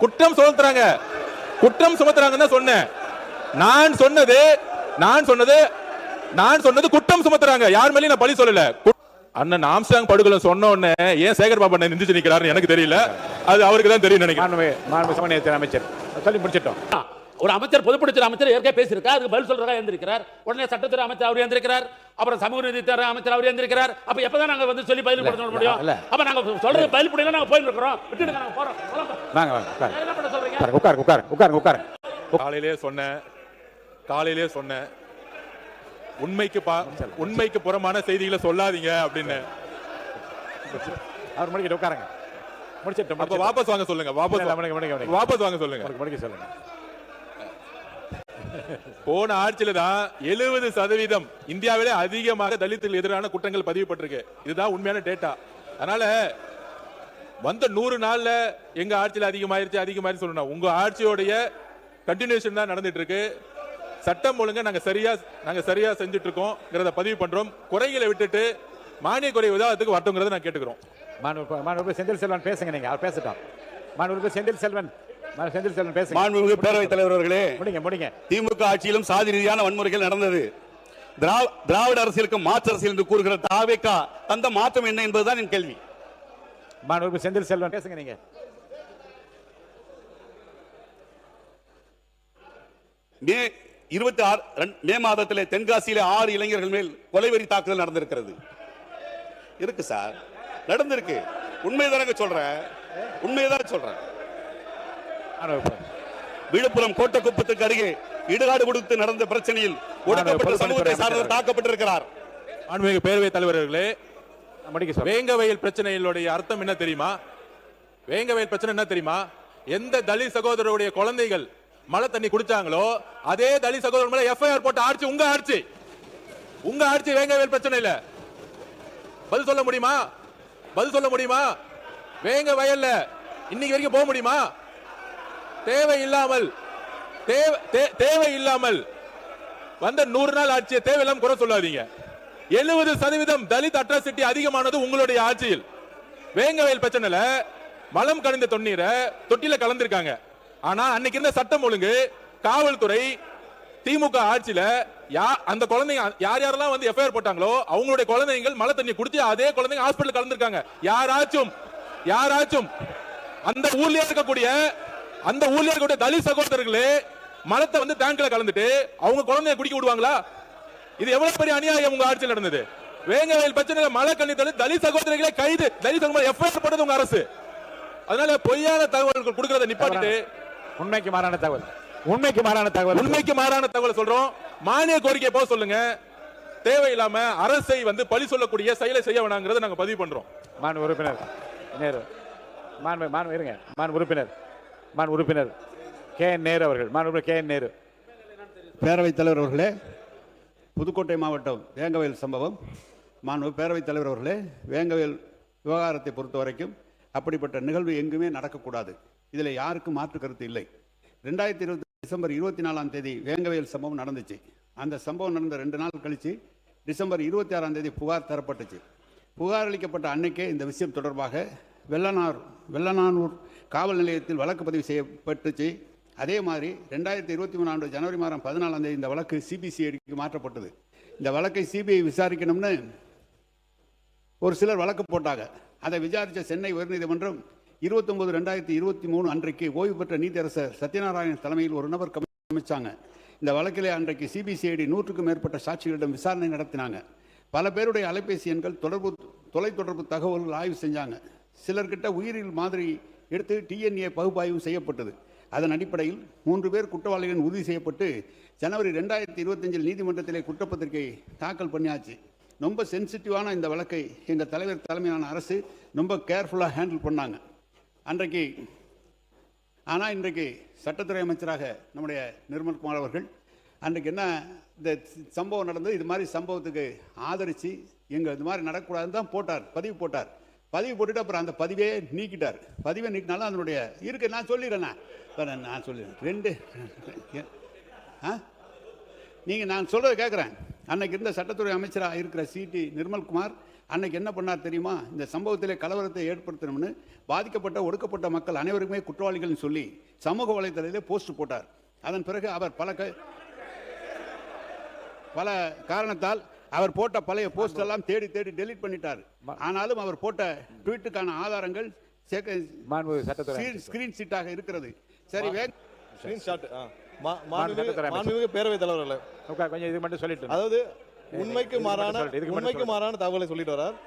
குற்றம் சுமத்துறாங்க, குற்றம் சுமத்துறாங்கன்னு தான் சொன்னேன். நான் சொன்னது குற்றம் சுமத்துறாங்க. யார் மேலயும் நான் பழி சொல்லல. அண்ணன் ஆம்ஸ்டாங் படுகொலை சொன்ன உடனே ஏன் சேகர் பாபு அண்ணன் நிந்திச்சு நிக்கிறாருன்னு எனக்கு தெரியல. அது அவருக்கு தான் தெரியும் நினைக்கிறேன். அமைச்சர் சொல்லி முடிச்சிட்டோம். ஒரு அமைச்சர் பொதுப்படைத்துறை அமைச்சர் ஏற்கனவே பேசியிருக்கார், அதுக்கு பதில் சொல்றதா எழுந்திருக்கிறார். உடனே சட்டத்துறை அமைச்சர் அவர் எழுந்திருக்கிறார், அப்புறம் சமூக நீதித்துறை அமைச்சர் அவர் எழுந்திருக்கிறார். அப்ப எப்பதான் நாங்க வந்து சொல்லி பதில் கொடுக்க முடியும்? அப்ப நாங்க சொல்றது பதில் பண்ணி நாங்க போயிட்டு இருக்கிறோம். விட்டுடுங்க, நாங்க போறோம். வாங்க வாங்க என்ன பண்ண சொல்றீங்க? உட்காருங்க. காலையிலே சொன்னேன் உண்மைக்கு புறமான செய்திகளை சொல்லாதீங்க அப்படின்னு. அவர் முடிக்கிட்டு உட்காருங்க. முடிச்சிட்டோம். அப்ப வாபஸ் வாங்க சொல்லுங்க. வாபஸ் வாங்க சொல்லுங்க. முடிக்க சொல்லுங்க. போன ஆட்சியில தான் 70% இந்தியாவிலே அதிகமாக தலித்துக்கு எதிரான குற்றங்கள் பதிவுபட்டிருக்கு. இதுதான் உண்மையான டேட்டா. அதனால வந்த 100 நாள்ல எங்க ஆட்சியில அதிகமாயிருச்சு சொல்லணும். உங்க ஆட்சியோடைய கண்டினியூஷன் தான் நடந்துட்டு இருக்கு. சட்டம் ஒழுங்க நாங்க சரியா செஞ்சுட்டு இருக்கோம் பதிவு பண்றோம். குறைகளை விட்டுட்டு மானிய குறை விவாதத்துக்கு வரட்டும்ங்கறத நான் கேட்டுக்கிறோம். மாண்புமிகு செந்தில் செல்வன் பேசுங்க. நீங்க அவர் பேசட்டும். மாண்புமிகு செந்தில் செல்வன் பேசுங்க. மாண்புமிகு பேரவைத் தலைவர் அவர்களே, முடிங்க. திமுக ஆட்சியிலும் சாதி ரீதியான வன்முறைகள் நடந்தது. திராவிட அரசியலுக்கு மாற்று அரசியல் என்று கூறுகிற தாவேகா தந்த மாற்றம் என்ன என்பதுதான் என் கேள்வி. மாண்புமிகு செந்தில் செல்வன் பேசுங்க. நீங்க மே மாதத்திலே தென்காசியிலே 6 இளைஞர்கள் மேல் கொலைவெறி தாக்குதல் நடந்திருக்கிறது. இருக்கு சார், நடந்திருக்கு. உண்மைதானங்க சொல்றேன். விழுப்புரம் கோட்டக்குப்பத்துக்கு அருகே இடுகாடு கொடுத்து நடந்த பிரச்சனையில் ஒடுக்கப்பட்ட சமூகத்தை சார்ந்தவர் தாக்கப்பட்டிருக்கிறார். மாண்புமிகு பேரவைத் தலைவர்களே, வேங்கவயல் பிரச்சனைகளுடைய அர்த்தம் என்ன தெரியுமா? வேங்கவயல் பிரச்சனை என்ன தெரியுமா? எந்த தலித் சகோதரருடைய குழந்தைகள் மழை தண்ணி குடிச்சாங்களோ அதே தலித் சகோதரர் மேல எஃப்ஐஆர் போட்ட ஆட்சி உங்க ஆட்சி வேங்கவயல் பிரச்சனை இல்ல. பதில் சொல்ல முடியுமா? வேங்க வயல்ல இன்னைக்கு வரைக்கும் போக முடியுமா? தேவையில்லாமல் வந்த 100 நாள் ஆட்சியை தேவையில்லாம குறை சொல்லாதீங்க. 70% தலித் அட்ராசிட்டி அதிகமானது உங்களுடைய ஆட்சியில். வேங்கவயல் பிரச்சனைல மலம் கலந்த தண்ணீரை தொட்டில கலந்திருக்காங்க. ஆனா அன்னைக்கு இருந்த சட்டம் ஒழுங்கு, காவல்துறை, திமுக ஆட்சியில அந்த குழந்தைங்க யாரெல்லாம் வந்து எஃப்ஐஆர் போட்டாங்களோ அவங்களுடைய குழந்தைகள் மழை தண்ணி குடிச்சு அதே குழந்தைங்க ஹாஸ்பிட்டல் கலந்துருக்காங்க. யாராச்சும் அந்த ஊர்ல இருக்கக்கூடிய தலித் சகோதரர்களே மலத்தை வந்து டேங்க்ல கலந்துட்டு அவங்க குழந்தைய குடிக்க விடுவாங்களா? இது எவ்வளவு பெரிய அநியாயம் உங்க ஆட்சியில் நடந்தது. வேங்கவயல் பிரச்சனையில மழை கண்ணி தலித் சகோதரர்களை கைது, தலித் சகோதரர் எஃப்ஐஆர் போட்டது உங்க அரசு. அதனால பொய்யான தகவல்கள் கொடுக்கறத நிப்பாட்டிட்டு உண்மைக்கு மாறான தகவல் சொல்றோம். மானிய கோரிக்கை போக சொல்லுங்க. தேவையில்லாம அரசை வந்து பழி சொல்லக்கூடிய செயலை செய்ய வேணாங்கிறத நாங்க பதிவு பண்றோம். மாண்பு உறுப்பினர் கே.என். நேரு அவர்கள். மாண்பு கே.என். நேரு. பேரவைத் தலைவர் அவர்களே, புதுக்கோட்டை மாவட்டம் வேங்கவயல் சம்பவம். மாண்பு பேரவைத் தலைவர் அவர்களே, வேங்கவயல் விவகாரத்தை பொறுத்த வரைக்கும் அப்படிப்பட்ட நிகழ்வு எங்குமே நடக்கக்கூடாது. இதில் யாருக்கும் மாற்று கருத்து இல்லை. 2020 டிசம்பர் 24ஆம் தேதி வேங்கவயல் சம்பவம் நடந்துச்சு. அந்த சம்பவம் நடந்த 2 நாள் கழித்து டிசம்பர் 26ஆம் தேதி புகார் தரப்பட்டுச்சு. புகார் அளிக்கப்பட்ட அன்னைக்கே இந்த விஷயம் தொடர்பாக வெள்ளனானூர் காவல் நிலையத்தில் வழக்கு பதிவு செய்யப்பட்டுச்சு. அதே மாதிரி 2023 ஆண்டு ஜனவரி மாதம் 14ஆம் தேதி இந்த வழக்கு சிபிசிஐடிக்கு மாற்றப்பட்டது. இந்த வழக்கை சிபிஐ விசாரிக்கணும்னு ஒரு சிலர் வழக்கு போட்டாங்க. அதை விசாரித்த சென்னை உயர்நீதிமன்றம் 29/2023 அன்றைக்கு ஓய்வு பெற்ற நீதியரசர் சத்யநாராயணன் தலைமையில் ஒரு நபர் கமிஷன் அமைச்சாங்க. இந்த வழக்கிலே அன்றைக்கு சிபிசிஐடி 100க்கும் மேற்பட்ட சாட்சிகளிடம் விசாரணை நடத்தினாங்க. பல பேருடைய அலைபேசி எண்கள், தொலைத்தொடர்பு தகவல்கள் ஆய்வு செஞ்சாங்க. சிலர்கிட்ட உயிரியல் மாதிரி எடுத்து டிஎன்ஏ பகுப்பாய்வு செய்யப்பட்டது. அதன் அடிப்படையில் 3 பேர் குற்றவாளிகள் உறுதி செய்யப்பட்டு ஜனவரி 2025 நீதிமன்றத்திலே குற்றப்பத்திரிகை தாக்கல் பண்ணியாச்சு. ரொம்ப சென்சிட்டிவான இந்த வழக்கை எங்கள் தலைவர் தலைமையிலான அரசு ரொம்ப கேர்ஃபுல்லாக ஹேண்டில் பண்ணாங்க அன்றைக்கு. ஆனால் இன்றைக்கு சட்டத்துறை அமைச்சராக நம்முடைய நிர்மல்குமார் அவர்கள் அன்றைக்கு என்ன இந்த சம்பவம் நடந்தது, இது மாதிரி சம்பவத்துக்கு ஆதரித்து எங்கள் இது மாதிரி நடக்கக்கூடாதுன்னு தான் பதிவு போட்டார். பதிவு போட்டுட்டு அப்புறம் அந்த பதிவே நீக்கிட்டார். பதிவை நீக்கினாலும் அதனுடைய இருக்கு. நான் சொல்லிடுறேன். நீங்கள் நான் சொல்கிறத கேட்குறேன். அன்னைக்கு இருந்த சட்டத்துறை அமைச்சராக இருக்கிற சிடி நிர்மல்குமார் அன்னைக்கு என்ன பண்ணார் தெரியுமா? இந்த சம்பவத்திலே கலவரத்தை ஏற்படுத்தணும்னு பாதிக்கப்பட்ட ஒடுக்கப்பட்ட மக்கள் அனைவருக்குமே குற்றவாளிகள்னு சொல்லி சமூக வலைதளத்திலே போஸ்ட் போட்டார். அதன் பிறகு அவர் பல காரணத்தால் அவர் போட்ட பழைய போஸ்ட் எல்லாம் தேடி டெலீட் பண்ணிட்டார். ஆனாலும் அவர் போட்ட ட்வீட்டுக்கான ஆதாரங்கள் ஸ்கிரீன் ஷீட்டாக இருக்கிறது. சரி, பேரவைத் தலைவர்களே கொஞ்சம் இது மட்டும் சொல்லிட்டு, அதாவது உண்மைக்கு மாறான தகவலை சொல்லிட்டு வரார்.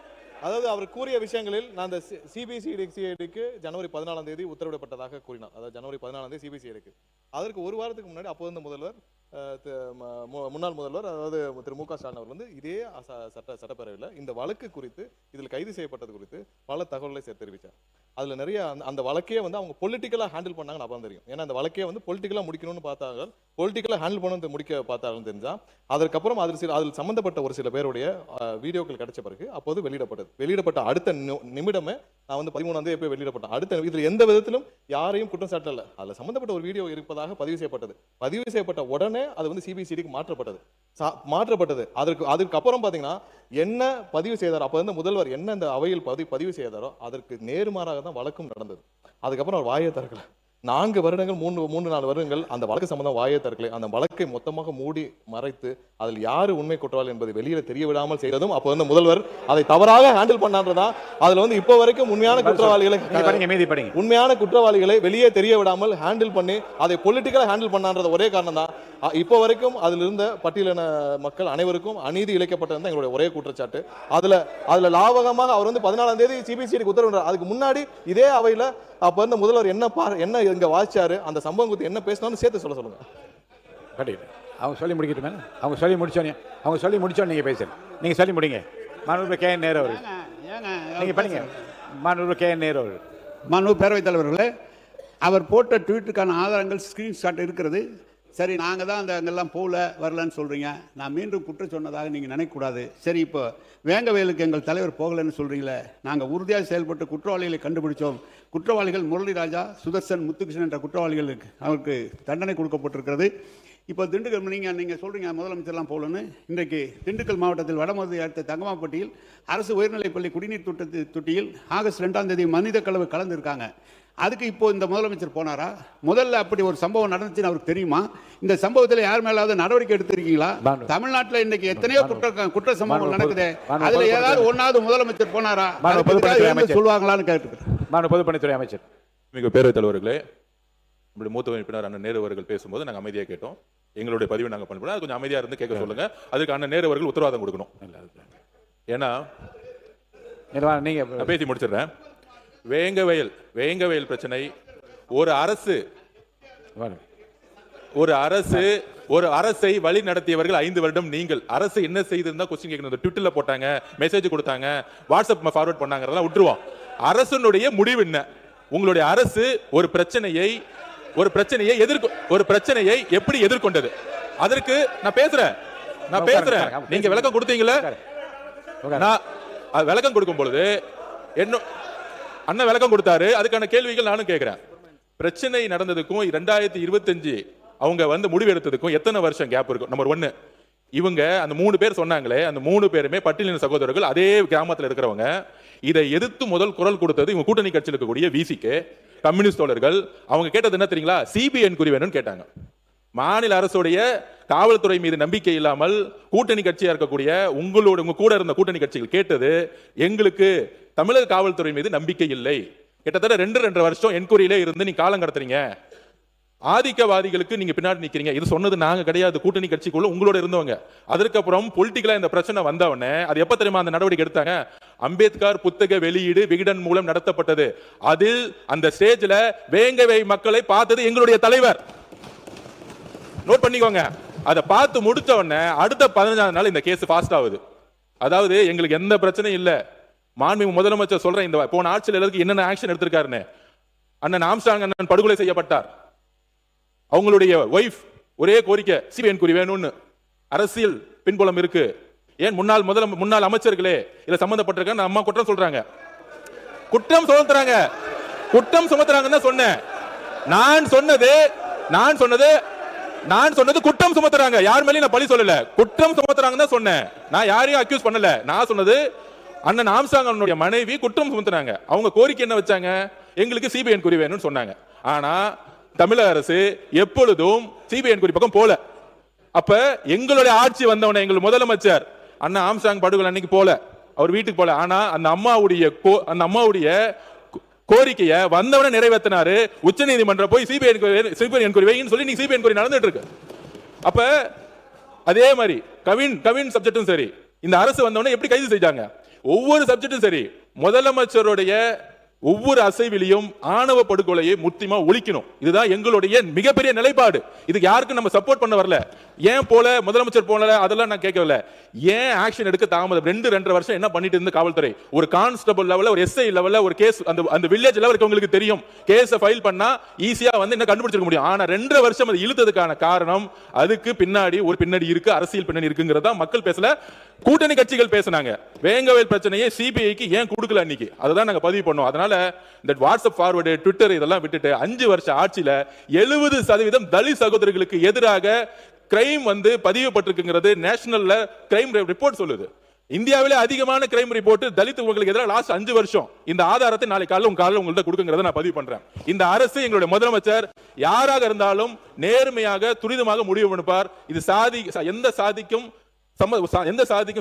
அதாவது அவர் கூறிய விஷயங்களில் நான் அந்த சிபிசிஐடிக்கு ஜனவரி 14ஆம் தேதி உத்தரவிடப்பட்டதாக கூறினார். அதாவது ஜனவரி 14ஆம் தேதி சிபிசிஐடிக்கு அதற்கு ஒரு வாரத்துக்கு முன்னாடி அப்போது முதல்வர் முன்னாள் முதல்வர் அதாவது திரு மு க ஸ்டாலின் அவர் வந்து இதே சட்டப்பேரவையில் இந்த வழக்கு குறித்து இதில் கைது செய்யப்பட்டது குறித்து பல தகவல்களை தெரிவித்தார். அதில் நிறைய அந்த வழக்கையே வந்து அவங்க பொலிட்டிக்கலாக ஹேண்டில் பண்ணாங்கன்னு அப்போ தெரியும். ஏன்னா அந்த வழக்கையே வந்து பொலிட்டிக்கலாக முடிக்கணும்னு பார்த்தாங்க, பொலிட்டிக்கலாக ஹேண்டில் பண்ண முடிக்க பார்த்தாங்கன்னு தெரிஞ்சா அதற்கப்புறம் அதில் சம்பந்தப்பட்ட ஒரு சில பேருடைய வீடியோக்கள் கிடைச்ச பிறகு அப்போது வெளியிடப்பட்ட அடுத்த நிமிடமே நான் வந்து 13ஆம் தேதி போய் வெளியிடப்பட்டேன். அடுத்த இதில் எந்த விதத்திலும் யாரையும் குற்றம் சாட்டல. அதில் சம்பந்தப்பட்ட ஒரு வீடியோ இருப்பதாக பதிவு செய்யப்பட்ட உடனே அது வந்து சிபிசிஐடிக்கு மாற்றப்பட்டது. அதற்கு அப்புறம் பாத்தீங்கன்னா என்ன பதிவு செய்தாரோ அப்ப வந்து முதல்வர் என்ன அந்த அவையில் பதிவு செய்தாரோ அதற்கு நேர்மாறாக தான் வழக்கும் நடந்தது. அதுக்கப்புறம் அவர் வாயை திறக்கல. 4 வருடங்கள் 3-4 வருடங்கள் அந்த வழக்கு சம்பந்தம் வாயை திறக்கலை. அந்த வழக்கை மொத்தமாக மூடி மறைத்து அதில் யாரு உண்மை குற்றவாளி என்பதை வெளியில தெரிய விடாமல் செய்ததும் அப்போ வந்து முதல்வர் அதை தவறாக ஹேண்டில் பண்ணான்றதான். அதுல வந்து இப்போ வரைக்கும் உண்மையான குற்றவாளிகளை வெளியே தெரிய விடாமல் ஹேண்டில் பண்ணி அதை பொலிட்டிக்கலா ஹேண்டில் பண்ணான்றது ஒரே காரணம் தான். இப்போ வரைக்கும் அதில் இருந்த பட்டியலின மக்கள் அனைவருக்கும் அநீதி இழைக்கப்பட்டது தான் எங்களுடைய ஒரே குற்றச்சாட்டு. அதுல லாபகமாக அவர் வந்து 14ஆம் தேதி சிபிசிஐடிக்கு உத்தரவிட்டார். அதுக்கு முன்னாடி இதே அவையில அப்ப வந்து முதல்வர் என்ன இங்க வாசிச்சாரு, அந்த சம்பவம் குறித்து என்ன பேசினாலும் சேர்த்து சொல்லுங்க. அவங்க சொல்லி முடிக்கட்டுமே. அவங்க சொல்லி முடிச்சோன்னு நீங்க பேசுங்க. நீங்க சொல்லி முடிங்க. மாண்புமிகு கே என் நேரு அவர்கள் நீங்க பண்ணுங்க. மாண்புமிகு கே என் நேரு அவர்கள். மாண்புமிகு பேரவைத் தலைவர்களே, அவர் போட்ட ட்வீட்டுக்கான ஆதாரங்கள் ஸ்கிரீன்ஷாட் இருக்கிறது. சரி, நாங்கள் தான் அங்கெல்லாம் வரலன்னு சொல்கிறீங்க. நான் மீண்டும் குற்றம் சொன்னதாக நீங்கள் நினைக்கக்கூடாது. சரி, இப்போ வேங்கவேலுக்கு எங்கள் தலைவர் போகலைன்னு சொல்கிறீங்களே, நாங்கள் உறுதியாக செயல்பட்டு குற்றவாளிகளை கண்டுபிடிச்சோம். குற்றவாளிகள் முரளி ராஜா, சுதர்சன், முத்துகிருஷ்ணன் என்ற குற்றவாளிகளுக்கு அவருக்கு தண்டனை கொடுக்கப்பட்டிருக்கிறது. இப்போ திண்டுக்கல் நீங்கள் சொல்கிறீங்க முதலமைச்சர்லாம் போகலன்னு. இன்றைக்கு திண்டுக்கல் மாவட்டத்தில் வடமதுரை அடுத்த தங்கமாப்பட்டியில் அரசு உயர்நிலைப்பள்ளி குடிநீர் தொட்டியில் ஆகஸ்ட் 2ஆம் தேதி மனித கலவை கலந்துருக்காங்க. அதுக்கு இப்போ இந்த முதலமைச்சர் போனாரா? முதல்ல அப்படி ஒரு சம்பவம் நடந்துச்சுன்னு அவருக்கு தெரியுமா? இந்த சம்பவத்தில் யார் மேலாவது நடவடிக்கை எடுத்திருக்கீங்களா? தமிழ்நாட்டில் இன்னைக்கு எத்தனையோ குற்ற சம்பவங்கள் நடக்குது. அதுல ஏதாவது ஒன்னாவது முதலமைச்சர் போனாரா? சொல்லுவாங்களான்னு கேட்டுக்கிறேன். பொதுப்பணித்துறை அமைச்சர். மிக பேரவைத் தலைவர்களே, நம்முடைய மூத்த உறுப்பினர் அண்ணன் நேரு அவர்கள் பேசும்போது நாங்கள் அமைதியாக கேட்டோம். எங்களுடைய பதிவை நாங்கள் பண்ண கொஞ்சம் அமைதியா இருந்து கேட்க சொல்லுங்க. அதுக்கு அண்ணன் நேரு அவர்கள் உத்தரவாதம் கொடுக்கணும். ஏன்னா நீங்க பேசி முடிச்சிடுறேன். வேங்கவயல் பிரச்சனை ஒரு அரசை வழி நடத்தியவர்கள் 5 வருடம். நீங்கள் அரசு என்ன செய்திருந்தா கொஸ்டின் கேட்கணும். ட்விட்டர்ல போட்டாங்க, மெசேஜ் கொடுத்தாங்க, வாட்ஸ்அப் ஃபார்வர்ட் பண்ணாங்க, விட்டுருவோம். அரசனுடைய முடிவு என்ன? உங்களுடைய அரசு ஒரு பிரச்சனையை எப்படி எதிர்கொண்டது? அதற்கு நான் பேசுறேன். நீங்க விளக்கம் கொடுத்தீங்களா? நான் விளக்கம் கொடுக்கும் பொழுது என்ன அண்ணன் விளக்கம் கொடுத்தாரு. அதுக்கான கேள்விகள் நானும் கேட்கிறேன். பிரச்சனை நடந்ததுக்கும் 2025 அவங்க வந்து முடிவு எடுத்ததுக்கும் எத்தனை வருஷம் கேப் இருக்கும்? நம்பர் 1, இவங்க அந்த 3 பேர் சொன்னாங்களே, அந்த 3 பேருமே பட்டியலின சகோதரர்கள், அதே கிராமத்தில் இருக்கிறவங்க. இதை எதிர்த்து முதல் குரல் கொடுத்தது இவங்க கூட்டணி கட்சியில் இருக்கக்கூடிய விசிகே கம்யூனிஸ்ட் தோழர்கள். அவங்க கேட்டது என்ன தெரியுங்களா? சிபிஐ என்கொயரி வேணும்னு கேட்டாங்க. மாநில அரசுடைய காவல்துறை மீது நம்பிக்கை இல்லாமல் கூட்டணி கட்சியா இருக்கக்கூடிய உங்க கூட இருந்த கூட்டணி கட்சிகள் கேட்டது, எங்களுக்கு தமிழக காவல்துறை மீது நம்பிக்கை இல்லை. கிட்டத்தட்ட 2.5 வருஷம் என்கொயரியிலே இருந்து நீங்க காலம் கடத்துறீங்க. ஆதிக்கவாதிகளுக்கு நீங்க பின்னாடி நிக்கிறீங்க. இது சொன்னது நாங்க கிடையாது, கூட்டணி கட்சிக்குள்ள உங்களோட இருந்தவங்க. அதுக்கப்புறம் பொலிட்டிக்கலா இந்த பிரச்சனை வந்தவனே அது எப்ப தெரியுமா அந்த நடவடிக்கை எடுத்தாங்க? அம்பேத்கர் புத்தக வெளியீடு விகடன் மூலம் நடத்தப்பட்டது. அதில் அந்த ஸ்டேஜ்ல வேங்கவை மக்களை பார்த்தது எங்களுடைய தலைவர். நோட் பண்ணிக்கோங்க. அதை பார்த்து முடிச்ச உடனே அடுத்த 15ஆவது நாள் இந்த கேஸ் ஃபாஸ்ட் ஆகுது. அதாவது எங்களுக்கு எந்த பிரச்சனையும் இல்ல. மாண்புமிகு முதலமைச்சர் சொல்றேன், இந்த போன ஆட்சியில் எல்லாருக்கும் என்னென்ன ஆக்ஷன் எடுத்திருக்காருன்னு. அண்ணன் ஆம்ஸ்ட்ராங் அண்ணன் படுகொலை செய்யப்பட்டார். அவங்களுடைய ஒய்ஃப் ஒரே கோரிக்கை, சிபிஐ என்கொயரி வேணும்னு. அரசியல் பின்புலம் இருக்கு. ஏன் முன்னாள் அமைச்சர்களே இதுல சம்பந்தப்பட்டிருக்க அம்மா குற்றம் சொல்றாங்க, குற்றம் சுமத்துறாங்கன்னு சொன்னேன். நான் சொன்னது குற்றம் சுமத்துறாங்க. யார் மேலயும் நான் பழி சொல்லல, குற்றம் சுமத்துறாங்கன்னு சொன்னேன். நான் யாரையும் அக்யூஸ் பண்ணல. நான் சொன்னது அண்ணன் ஆம்ஸ்ட்ராங் அவனுடைய மனைவி குற்றம் சுமத்தினாங்க. அவங்க கோரிக்கை என்ன வச்சாங்க? எங்களுக்கு சிபிஐ என்கொயரி வேணும்னு சொன்னாங்க. ஆனா தமிழக அரசு எப்பொழுதும் சிபிஐ என்கொயரி பக்கம் போல. அப்ப எங்களுடைய ஆட்சி வந்தவன எங்கள் முதலமைச்சர் அண்ணன் ஆம்ஸ்ட்ராங் படுகொலை அன்னைக்கு போல, அவர் வீட்டுக்கு போல. ஆனா அந்த அம்மாவுடைய கோரிக்கையை வந்தவன நிறைவேற்றினாரு. உச்ச நீதிமன்றம் போய் சிபிஐ என்கொயரி வைன்னு சொல்லி சிபிஐ என்கொயரி நடந்துட்டு இருக்கு. அப்ப அதே மாதிரி கவின் சப்ஜெக்டும் சரி, இந்த அரசு வந்தவன எப்படி கைது செஞ்சாங்க? ஒவ்வொரு சப்ஜெக்டும் சரி, முதலமைச்சருடைய ஒவ்வொரு அசைவிலையும் ஆணவ படுகொலையை முற்றிலுமா ஒழிக்கணும். இதுதான் எங்களுடைய மிகப்பெரிய நிலைப்பாடு. இதுக்கு யாருக்கும் நம்ம சப்போர்ட் பண்ண வரல. ஏன் போல முதலமைச்சர் போல அதெல்லாம் நான் கேட்கல. ஏன் ஆக்ஷன் எடுக்க தாமதம்? 2.5 வருஷம் என்ன பண்ணிட்டு இருந்த காவல்துறை? ஒரு கான்ஸ்டபிள் லெவல்ல, ஒரு எஸ்ஐ லெவல்ல ஒரு கேஸ் அந்த வில்லேஜ் லெவலுக்கு உங்களுக்கு தெரியும், கேஸை ஃபைல் பண்ணா ஈஸியா வந்து என்ன கண்டுபிடிச்சிருக்க முடியும். ஆனா 2.5 வருஷம் அது இழுத்ததுக்கான காரணம், அதுக்கு பின்னாடி ஒரு பின்னாடி இருக்கு, அரசியல் பின்னாடி இருக்குங்கிறதா மக்கள் பேசல, கூட்டணி கட்சிகள் பேசினாங்க. வேங்கவேல் பிரச்சனையை சிபிஐக்கு ஏன் கொடுக்கல அன்னைக்கு, அதுதான் நாங்க பதிவு பண்ணோம். அதனால இந்த வாட்ஸ்அப் ஃபார்வர்டு, ட்விட்டர் இதெல்லாம் விட்டுட்டு 5 வருஷ ஆட்சியில 70% தலித் சகோதரர்களுக்கு எதிராக கிரைம் வந்து பதிவுபட்டிருக்குங்கிறது நேஷனல்ல கிரைம் ரிப்போர்ட் சொல்லுது. இந்தியாவிலே அதிகமான கிரைம் ரிப்போர்ட் தலித் உங்களுக்கு எதிராக லாஸ்ட் 5 வருஷம். இந்த ஆதாரத்தை நாளை காலையில் உங்கள்கிட்ட கொடுக்குங்கிறத நான் பதிவு பண்றேன். இந்த அரசு, எங்களுடைய முதலமைச்சர் யாராக இருந்தாலும் நேர்மையாக துரிதமாக முடிவு எடுப்பார். இது எந்த சாதிக்கும்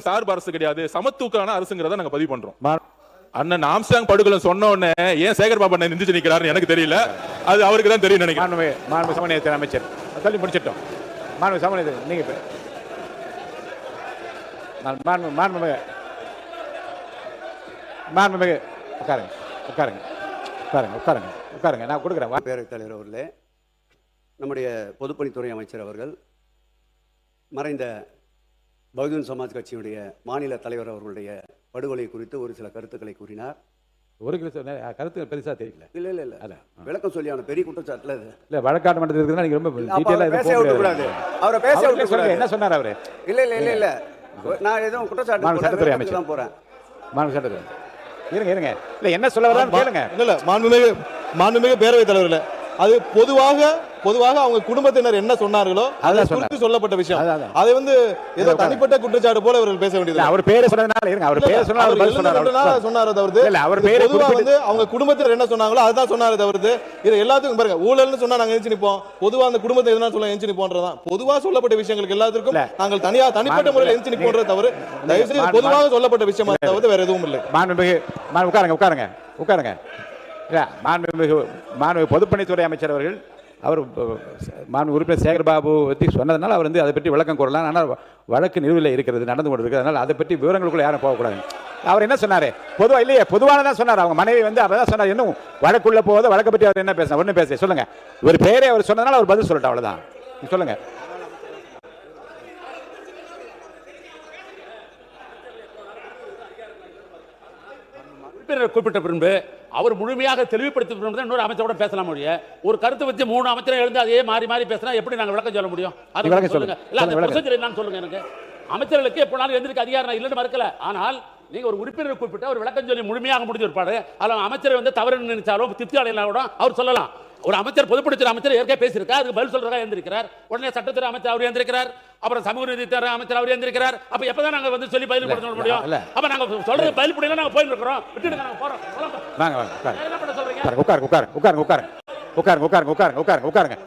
சார்பு அரசு கிடையாது, சமத்துவக்கான அரசுங்கிறத நாங்க பதிவு பண்றோம். அண்ணன் ஆம்ஸ்ட்ராங் படுகொலை சொன்ன உடனே ஏன் சேகர் பாபு அண்ணன் நிந்திச்சு நிக்கிறாரு எனக்கு தெரியல, அது அவருக்கு தான் தெரியும் நினைக்கிறேன். மாண்பு சமநிலையத்துறை அமைச்சர் சொல்லி முடிச்சிட்டோம். மாண்பு சமநிலை நீங்க மாண்புமிகு உட்காருங்க நான் கொடுக்குறேன். பேரவைத் தலைவர் அவர்களே, நம்முடைய பொதுப்பணித்துறை அமைச்சர் அவர்கள், மறைந்த பகுஜன் சமாஜ் கட்சியுடைய மாநில தலைவர் அவர்களுடைய படுகொலை குறித்து ஒரு சில கருத்துக்களை கூறினார். ஒரு கருத்து பெருசா தெரியல. இல்ல விளக்கம் சொல்லியான பெரிய குற்றச்சாட்டுல இல்ல வழக்காடு மன்றத்தில் நீங்க ரொம்ப பேச விடக்கூடாது. அவரை பேச விடக்கூடாது. என்ன சொன்னார் அவரு? இல்ல நான் எதுவும் குற்றச்சாட்டு சட்டத்துறை அமைச்சர் தான் போறேன். மாண்பு சட்டத்துறை இருங்க இல்ல என்ன சொல்ல வரான்னு கேளுங்க. இல்ல மாண்புமிகு பேரவைத் தலைவர்களே, அது பொதுவாக அவங்க குடும்பத்தினர் என்ன சொன்னார்களோ அதை குறித்து சொல்லப்பட்ட விஷயம். அதை வந்து ஏதோ தனிப்பட்ட குற்றச்சாட்டு போல இவர்கள் பேச வேண்டியது. அவர் பேரை சொன்னதனால இருங்க, அவர் பேரை சொன்னாரே தவிர்த்து பொதுவா வந்து அவங்க குடும்பத்தினர் என்ன சொன்னாங்களோ அதுதான் சொன்னாரே தவிர்த்து இது எல்லாத்துக்கும் பாருங்க, ஊழல்னு சொன்னா நாங்க எஞ்சி நிப்போம், பொதுவா அந்த குடும்பத்தை எதுனா சொல்ல எஞ்சி நிப்போன்றதான். பொதுவா சொல்லப்பட்ட விஷயங்களுக்கு எல்லாத்துக்கும் நாங்கள் தனிப்பட்ட முறையில் எஞ்சி நிப்போன்றதை தவிர தயவு செய்து பொதுவாக சொல்லப்பட்ட விஷயமா தவிர்த்து வேற எதுவும் இல்லை. உட்காருங்க. மாண்புமிகு பொதுப்பணித்துறை அமைச்சர் அவர்கள் அவர் மாண்பு உறுப்பினர் சேகர் பாபு பற்றி சொன்னதுனால அவர் வந்து அதை பற்றி விளக்கம் கூறலாம். ஆனால் வழக்கு நிலுவையில் இருக்கிறது, நடந்து கொண்டு இருக்கிறது, அதனால் அதை பற்றி விவரங்களுக்குள்ள யாரும் போகக்கூடாது. அவர் என்ன சொன்னார்? பொதுவாக இல்லையே, பொதுவானதான் சொன்னார். அவங்க மனைவி வந்து அவர் தான் சொன்னார். இன்னும் வழக்குள்ள போகுது, வழக்கை பற்றி அவர் என்ன பேசினார்? ஒன்றும் பேச சொல்லுங்க. ஒரு பேரே அவர் சொன்னதுனால அவர் பதில் சொல்லட்டும், அவ்வளோதான். சொல்லுங்க. குறிப்பிட்ட பின்பு அவர் முழுமையாக தெளிவுபடுத்தி இன்னொரு அமைச்சரோட பேசலாம் முடியும். ஒரு கருத்து வச்சு 3 அமைச்சரை எழுந்து அதே மாறி பேசினா எப்படி நாங்கள் விளக்கம் சொல்ல முடியும்? சொல்லுங்க. இல்ல அந்த ப்ரொசீஜர் என்னன்னு சொல்லுங்க. எனக்கு அமைச்சர்களுக்கு எப்போனாலும் எழுந்திருக்க அதிகாரம் இல்லைன்னு மறுக்கல. ஆனால் நீங்க ஒரு உறுப்பினர் குறிப்பிட்ட ஒரு விளக்கம் சொல்லி முழுமையாக முடிஞ்சு இருப்பாரு. அதில் அமைச்சர் வந்து தவறு நினைச்சாலும் திருப்தி அடையலாம் கூட அவர் சொல்லலாம். ஒரு அமைச்சர் பொதுப்பணித்துறை அமைச்சர் ஏற்கனவே பேசியிருக்கார், அதுக்கு பதில் சொல்றதா எழுந்திருக்கிறார். உடனே சட்டத்துறை அமைச்சர் அவர் எழுந்திருக்கிறார், அப்புறம் சமூக நீதித்துறை அமைச்சர் அவர் எழுந்திருக்கிறார். அப்ப எப்பதான் நாங்க வந்து சொல்லி பதில் கொடுக்க முடியும்? அப்ப நாங்க சொல்றது பதில் புரியல, நாங்க போயிட்டு இருக்கிறோம், விட்டுடுங்க, நாங்க போறோம். என்ன பண்ண சொல்றீங்க? உட்காருங்க.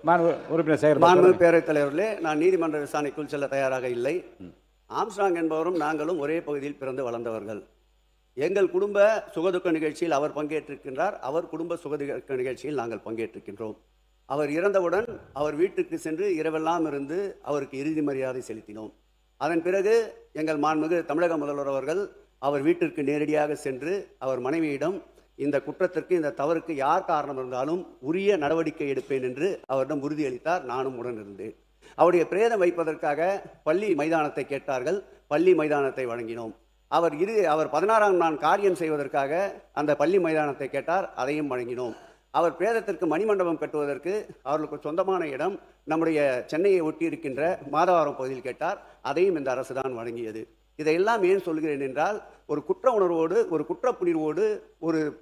மாண்பு பேரவைத் தலைவர்களே, நான் நீதிமன்ற விசாரணைக்குள் செல்ல தயாராக இல்லை. ஆம்ஸ்ட்ராங் என்பவரும் நாங்களும் ஒரே பகுதியில் பிறந்து வளர்ந்தவர்கள். எங்கள் குடும்ப சுகதுக்க நிகழ்ச்சியில் அவர் பங்கேற்றிருக்கின்றார், அவர் குடும்ப சுகதுக்க நிகழ்ச்சியில் நாங்கள் பங்கேற்றிருக்கின்றோம். அவர் இறந்தவுடன் அவர் வீட்டுக்கு சென்று இரவெல்லாம் இருந்து அவருக்கு இறுதி மரியாதை செலுத்தினோம். அதன் பிறகு எங்கள் மாண்புமிகு தமிழக முதல்வர் அவர்கள் அவர் வீட்டிற்கு நேரடியாக சென்று அவர் மனைவியிடம் இந்த குற்றத்திற்கு, இந்த தவறுக்கு யார் காரணம் இருந்தாலும் உரிய நடவடிக்கை எடுப்பேன் என்று அவரிடம் உறுதியளித்தார். நானும் உடன் இருந்தேன். அவருடைய பிரேதம் வைப்பதற்காக பள்ளி மைதானத்தை கேட்டார்கள், பள்ளி மைதானத்தை வழங்கினோம். அவர் 16ஆம் நாள் காரியம் செய்வதற்காக அந்த பள்ளி மைதானத்தை கேட்டார், அதையும் வழங்கினோம். அவர் பிரேதத்திற்கு மணிமண்டபம் கட்டுவதற்கு அவர்களுக்கு சொந்தமான இடம் நம்முடைய சென்னையை ஒட்டி இருக்கின்ற மாதவரம் பகுதியில் கேட்டார், அதையும் இந்த அரசு தான் வழங்கியது. இதையெல்லாம் ஏன் சொல்கிறேன் என்றால், ஒரு குற்ற உணர்வோடு, ஒரு குற்றப்புணர்வோடு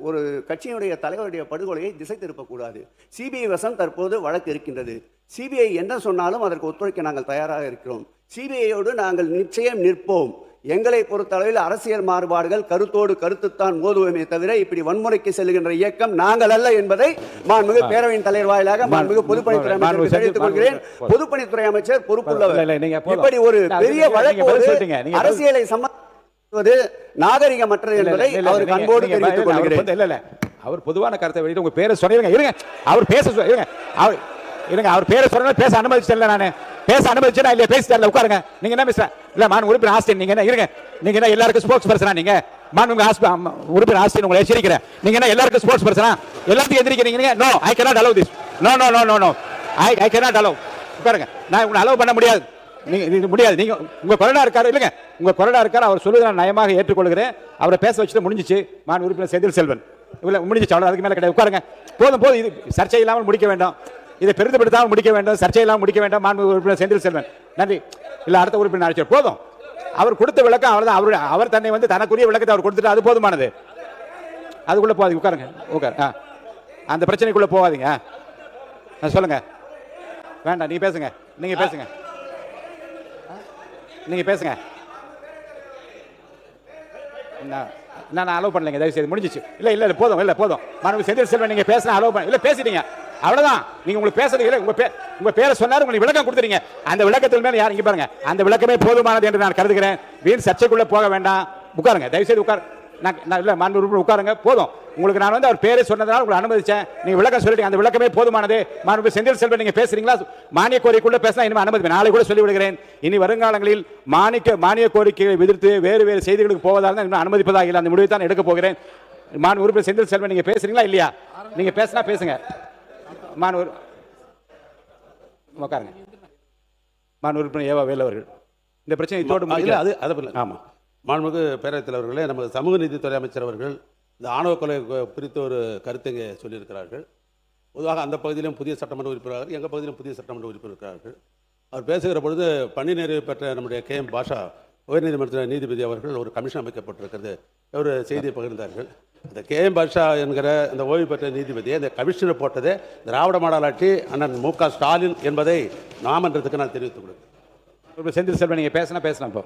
ஒரு கட்சியினுடைய தலைவருடைய படுகொலையை திசை திருப்பக்கூடாது. சிபிஐ வசம் தற்போது வழக்கு இருக்கின்றது. சிபிஐ என்ன சொன்னாலும் அதற்கு ஒத்துழைக்க நாங்கள் தயாராக இருக்கிறோம். சிபிஐயோடு நாங்கள் நிச்சயம் நிற்போம். எங்களை பொறுத்தளவில் அரசியல் மாறுபாடுகள் கருத்தோடு கருத்துத்தான் மோதுவோமே தவிர இப்படி வன்முறைக்கு செல்லுகின்ற இயக்கம் நாங்கள் அல்ல என்பதை மாண்புமிகு பேரவையின் தலைவர் வாயிலாக மாண்புமிகு பொதுப்பணித்துறை அமைச்சர் தெரிவித்துக் கொள்கிறேன். பொதுப்பணித்துறை அமைச்சர் பொறுப்புள்ளவர். இப்படி ஒரு பெரிய வழக்கு அரசியலை சம்பந்தப்படுவது நாகரிகமற்றது என்பதை அவருக்கு அன்போடு தெரிவித்துக் கொள்கிறேன். அவர் பொதுவான கருத்தை வெளியிட்டு உங்க பேரை சொல்லிருங்க. இருங்க, அவர் பேச இருங்க, அவர் பேரை சொல்ல பேச அனுமதிச்சல. நானு பேச அனுமதிச்சா இல்லையா? பேசி தரல, உட்காருங்க. நீங்க என்ன மிஸ்டர் இல்ல மான் உறுப்பினர் ஆஸ்டின், நீங்க என்ன இருங்க, நீங்க என்ன எல்லாருக்கும் ஸ்போர்ட்ஸ் பர்சனா? நீங்க மான் உங்க உறுப்பினர் ஆஸ்டின் உங்களை எச்சரிக்கிறேன். நீங்க என்ன எல்லாருக்கும் ஸ்போர்ட்ஸ் பர்சனா? எல்லாத்தையும் எதிர்க்கிறீங்க. No, I cannot allow this. No no no no no, I cannot allow. உட்காருங்க, நான் உங்களை அலோவ் பண்ண முடியாது. நீங்க முடியாது. நீங்க உங்க கொறடா இருக்காரு இல்லங்க, உங்க கொறடா இருக்காரு. அவர் சொல்லுவதை நான் நயமாக ஏற்றுக்கொள்கிறேன். அவரை பேச வச்சுட்டு முடிஞ்சிச்சு. மான் உறுப்பினர் செந்தில் செல்வன் இல்ல முடிஞ்சிச்சு, அவ்வளவு. அதுக்கு மேல கிடையாது. உட்காருங்க, போதும் போதும். இது சர்ச்சை இல்லாமல் முடிக்க வேண்டும். இதை பெரிதுபடுத்தாமல் முடிக்க வேண்டும், சர்ச்சையெல்லாம் முடிக்க வேண்டாம். மாண்புமிகு உறுப்பினர் செந்தில் செல்வன், நன்றி. இல்ல அடுத்த உறுப்பினர் அழைச்சார். போதும், அவர் கொடுத்த விளக்கம் அவ்வளவுதான். அவர் தன்னை தனக்குரிய விளக்கத்தை அவர் கொடுத்துட்டு அது போதுமானது. அதுக்குள்ள போகாதீங்க, உட்காருங்க. உட்காரு, அந்த பிரச்சனைக்குள்ள போகாதீங்க. சொல்லுங்க, வேண்டாம், நீங்க பேசுங்க. நீங்க பேசுங்க, நீங்க பேசுங்க. நான் அலோவ் பண்ணலைங்க, தயவு செய்து முடிஞ்சிச்சு. இல்ல இல்ல போதும், இல்ல போதும். மாண்புமிகு செந்தில் செல்வன், நீங்க பேசினா அலோவ் பண்ண இல்ல, பேசிட்டீங்க, அவ்வளவுதான். நீங்க உங்களுக்கு பேசுறது இல்ல, உங்க பேரை சொன்னாரு, உங்களுக்கு விளக்கம் கொடுத்துறீங்க. அந்த விளக்கத்தில் மேல யார் இங்க பாருங்க, அந்த விளக்கமே போதுமானது என்று நான் கருதுகிறேன். வீண் சர்ச்சைக்குள்ள போக வேண்டாம். உட்காருங்க, தயவு செய்து உட்கார். நான் இல்ல மாண்பு உறுப்பினர் உட்காருங்க, போதும். உங்களுக்கு நான் அவர் பேரை சொன்னதால உங்களுக்கு அனுமதிச்சேன். நீங்க விளக்கம் சொல்லிட்டீங்க, அந்த விளக்கமே போதுமானது. மாண்பு செந்தில் செல்வன், நீங்க பேசுறீங்களா? மானிய கோரிக்கைக்குள்ள பேசினா இனிமே அனுமதி. நாளை கூட சொல்லி விடுகிறேன், இனி வருங்காலங்களில் மானிய கோரிக்கையை எதிர்த்து வேறு செய்திகளுக்கு போவதால் தான் இன்னும் அனுமதிப்பதாக இல்லை. அந்த முடிவை தான் எடுக்க போகிறேன். மாண்பு உறுப்பினர் செந்தில் செல்வன், நீங்க பேசுறீங்களா இல்லையா? நீங்க பேசினா பேசுங்க. உட்காருங்க. மாண்பு உறுப்பினர் ஏவா வேலு அவர்கள், இந்த பிரச்சனை மாண்புமிகு பேரவைத் தலைவர்களே, நமது சமூக நீதித்துறை அமைச்சர் அவர்கள் இந்த ஆணவ கொலை குறித்த ஒரு கருத்தை இங்கே சொல்லியிருக்கிறார்கள். பொதுவாக அந்த பகுதியிலும் புதிய சட்டமன்ற உறுப்பினர், எங்கள் பகுதியிலும் புதிய சட்டமன்ற உறுப்பினர் இருக்கிறார்கள். அவர் பேசுகிற பொழுது பணி நிறைவு பெற்ற நம்முடைய KM பாஷா உயர்நீதிமன்ற நீதிபதி அவர்கள் ஒரு கமிஷன் அமைக்கப்பட்டிருக்கிறது ஒரு செய்தியை பகிர்ந்தார்கள். அந்த KM பாஷா என்கிற அந்த ஓய்வு பெற்ற நீதிபதியை அந்த கமிஷனர் போட்டதே திராவிட மாடல் ஆட்சி அண்ணன் MK ஸ்டாலின் என்பதை நாமன்றத்துக்கு நான் தெரிவித்துக் கொடுக்கிறேன். செந்தில் செல்வன், நீங்க பேசினா பேசலாம். இப்போ